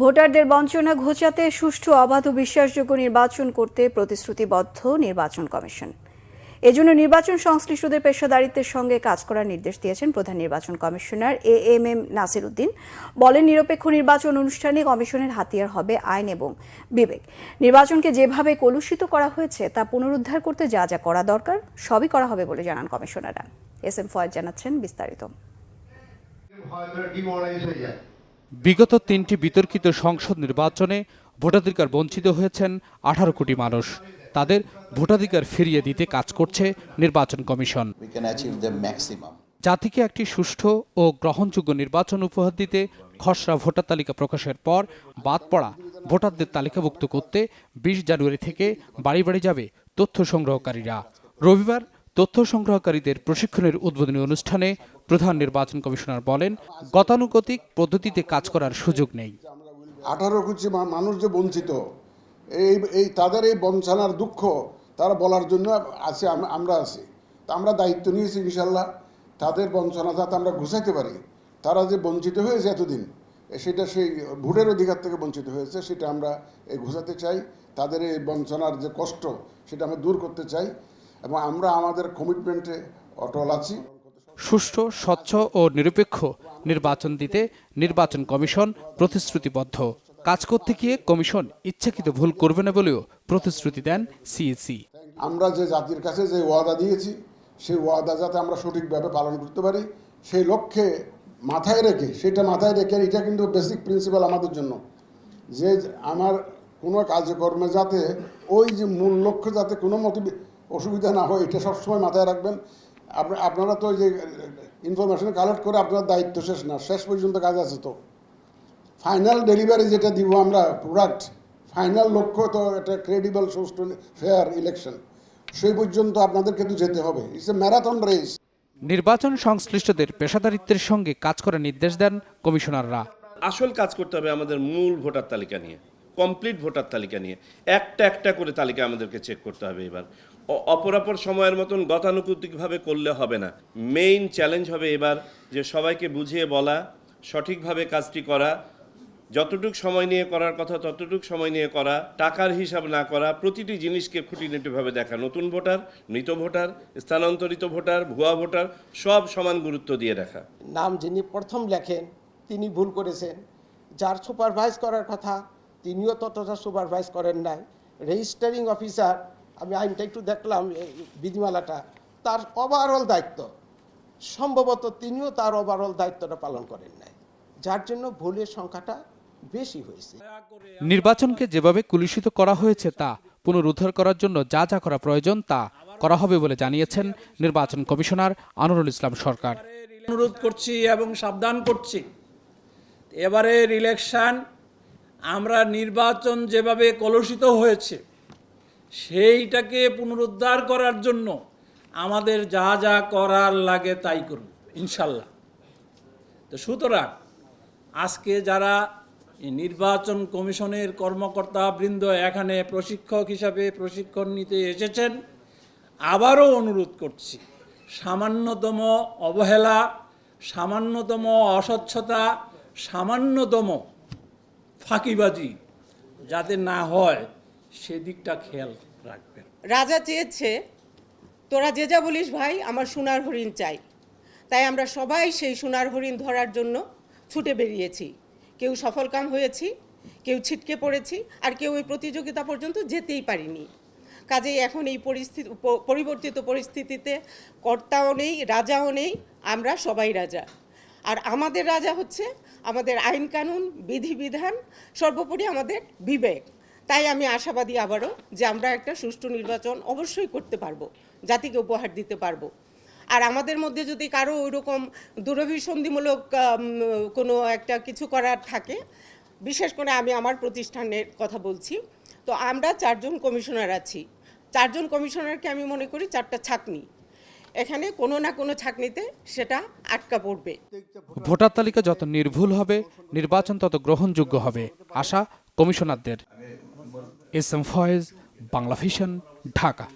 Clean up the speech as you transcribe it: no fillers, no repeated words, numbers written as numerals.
ভোটারদের বঞ্চনা ঘোচাতে সুষ্ঠু, অবাধ ও বিশ্বাসযোগ্য নির্বাচন করতে প্রতিশ্রুতিবদ্ধ নির্বাচন কমিশন। এজন্য নির্বাচন সংশ্লিষ্টদের পেশাদারিত্বের সঙ্গে কাজ করার নির্দেশ দিয়েছেন প্রধান নির্বাচন কমিশনার AMM নাসির উদ্দিন। বলেন, নিরপেক্ষ নির্বাচন অনুষ্ঠানে কমিশনের হাতিয়ার হবে আইন এবং বিবেক। নির্বাচনকে যেভাবে কলুষিত করা হয়েছে তা পুনরুদ্ধার করতে যা যা করা দরকার সবই করা হবে বলে জানান কমিশনাররা। SM ফয়েজ জানাচ্ছেন বিস্তারিত। বিগত ৩টি বিতর্কিত সংসদ নির্বাচনে ভোটাধিকার বঞ্চিত হয়েছেন 18 কোটি মানুষ। তাদের ভোটাধিকার ফিরিয়ে দিতে কাজ করছে নির্বাচন কমিশন। জাতিকে একটি সুষ্ঠু ও গ্রহণযোগ্য নির্বাচন উপহার দিতে খসড়া ভোটার তালিকা প্রকাশের পর বাদ পড়া ভোটারদের তালিকাভুক্ত করতে 20 জানুয়ারি থেকে বাড়ি বাড়ি যাবে তথ্য সংগ্রহকারীরা। রবিবার তথ্য সংগ্রহকারীদের প্রশিক্ষণের উদ্বোধনী অনুষ্ঠানে প্রধান নির্বাচন কমিশনার বলেন, গতানুগতিক পদ্ধতিতে কাজ করার সুযোগ নেই। 18 কোটি মানুষ যে বঞ্চিত, এই তাদের এই বঞ্চনার দুঃখ তারা বলার জন্য আছে, আমরা আছি। তা আমরা দায়িত্ব নিয়েছি ইনশাল্লাহ তাদের বঞ্চনা যাতে আমরা ঘুষাইতে পারি। তারা যে বঞ্চিত হয়েছে এতদিন, সেটা সেই ভোটের অধিকার থেকে বঞ্চিত হয়েছে, সেটা আমরা ঘুষাতে চাই। তাদের এই বঞ্চনার যে কষ্ট সেটা আমরা দূর করতে চাই এবং আমরা আমাদের কমিটমেন্টে অটল আছি। সুষ্ঠু, স্বচ্ছ ও নিরপেক্ষ নির্বাচন দিতে নির্বাচন কমিশন প্রতিশ্রুতিবদ্ধ। কাজ করতে গিয়ে কমিশন ইচ্ছাকৃত ভুল করবে না বলেও প্রতিশ্রুতি দেন সিএসি। আমরা যে জাতির কাছে যে ওয়াদা দিয়েছি সেই ওয়াদা যাতে আমরা সঠিকভাবে পালন করতে পারি, সেই লক্ষ্যে মাথায় রেখে এটা কিন্তু বেসিক প্রিন্সিপাল আমাদের জন্য, যে আমার কোনো কাজকর্মে যাতে ওই যে মূল লক্ষ্য যাতে কোনো মতে অসুবিধা না হয়, এটা সবসময় মাথায় রাখবেন। আপনারা তো যে ইনফরমেশন কালেক্ট করে আপনার দায়িত্ব শেষ না, শেষ পর্যন্ত কাজ আছে। তো ফাইনাল ডেলিভারি যেটা দিব আমরা প্রোডাক্ট, ফাইনাল লক্ষ্য তো একটা ক্রেডিবল, সুষ্ঠু, ফেয়ার ইলেকশন, সেই পর্যন্ত আপনাদেরকে তো যেতে হবে। It's a marathon race. নির্বাচন সংশ্লিষ্টদের পেশাদারিত্বের সঙ্গে কাজ করার নির্দেশ দেন কমিশনাররা। আসল কাজ করতে হবে আমাদের মূল ভোটার তালিকা নিয়ে, কমপ্লিট ভোটার তালিকা নিয়ে একটা একটা করে তালিকা আমাদেরকে চেক করতে হবে। এবার অপরাপর সময়ের মতন গতানুগতিকভাবে করলে হবে না। মেইন চ্যালেঞ্জ হবে এবার যে সবাইকে বুঝিয়ে বলা, সঠিকভাবে কাজটি করা, যতটুক সময় নিয়ে করার কথা ততটুক সময় নিয়ে করা, টাকার হিসাব না করা, প্রতিটি জিনিসকে খুঁটিনাটিভাবে দেখা। নতুন ভোটার, মৃত ভোটার, স্থানান্তরিত ভোটার, ভুয়া ভোটার সব সমান গুরুত্ব দিয়ে দেখা। নাম যিনি প্রথম লেখেন তিনি ভুল করেছেন, যার সুপারভাইজ করার কথা তিনিও ততটা সুপারভাইজ করেন নাই। রেজিস্টারিং অফিসার, আমি আইনটা একটু দেখলাম বিধিমালাটা, তার ওভারঅল দায়িত্ব সম্ভবত তিনিও তার ওভারঅল দায়িত্বটা পালন করেন নাই, যার জন্য ভুলের সংখ্যাটা বেশি হয়েছে। নির্বাচনকে যেভাবে কলুষিত করা হয়েছে তা পুনরুদ্ধার করার জন্য যা যা করা প্রয়োজন তা করা হবে বলে জানিয়েছেন নির্বাচন কমিশনার আনোয়ারুল ইসলাম সরকার। অনুরোধ করছি এবং সাবধান করছি, এবারের ইলেকশন আমরা নির্বাচন যেভাবে কলুষিত হয়েছে সেইটাকে পুনরুদ্ধার করার জন্য আমাদের যা যা করার লাগে তাই করব ইনশাল্লাহ। তো সুতরাং আজকে যারা নির্বাচন কমিশনের কর্মকর্তা বৃন্দ এখানে প্রশিক্ষক হিসাবে প্রশিক্ষণ নিতে এসেছেন, আবারও অনুরোধ করছি, সামান্যতম অবহেলা, সামান্যতম অস্বচ্ছতা, সামান্যতম ফাঁকিবাজি যাতে না হয় সেদিকটা খেয়াল রাখবেন। রাজা চেয়েছে, তোরা যে যা বলিস ভাই, আমার সোনার হরিণ চাই। তাই আমরা সবাই সেই সোনার হরিণ ধরার জন্য ছুটে বেরিয়েছি। কেউ সফলকাম হয়েছি, কেউ ছিটকে পড়েছি, আর কেউ ওই প্রতিযোগিতা পর্যন্ত যেতেই পারিনি। কাজেই এখন এই পরিবর্তিত পরিস্থিতিতে কর্তাও নেই, রাজাও নেই, আমরা সবাই রাজা। আর আমাদের রাজা হচ্ছে আমাদের আইন কানুন, বিধিবিধান, সর্বোপরি আমাদের বিবেক। তাই আমি আশাবাদী আবারও যে আমরা একটা সুষ্ঠু নির্বাচন অবশ্যই করতে পারবো, জাতিকে উপহার দিতে পারবো। আর আমাদের মধ্যে যদি কারো ওইরকম দুরভিসন্ধিমূলক কোনো একটা কিছু করার থাকে, বিশেষ করে আমি আমার প্রতিষ্ঠানের কথা বলছি, তো আমরা 4 জন কমিশনার আছি। 4 জন কমিশনারকে আমি মনে করি 4টা ছাঁকনি, এখানে কোনো না কোনো ছাঁকনিতে সেটা আটকা পড়বে। ভোটার তালিকা যত নির্ভুল হবে নির্বাচন তত গ্রহণযোগ্য হবে আশা কমিশনারদের। SM ফয়েজ, বাংলা ভিশন, ঢাকা।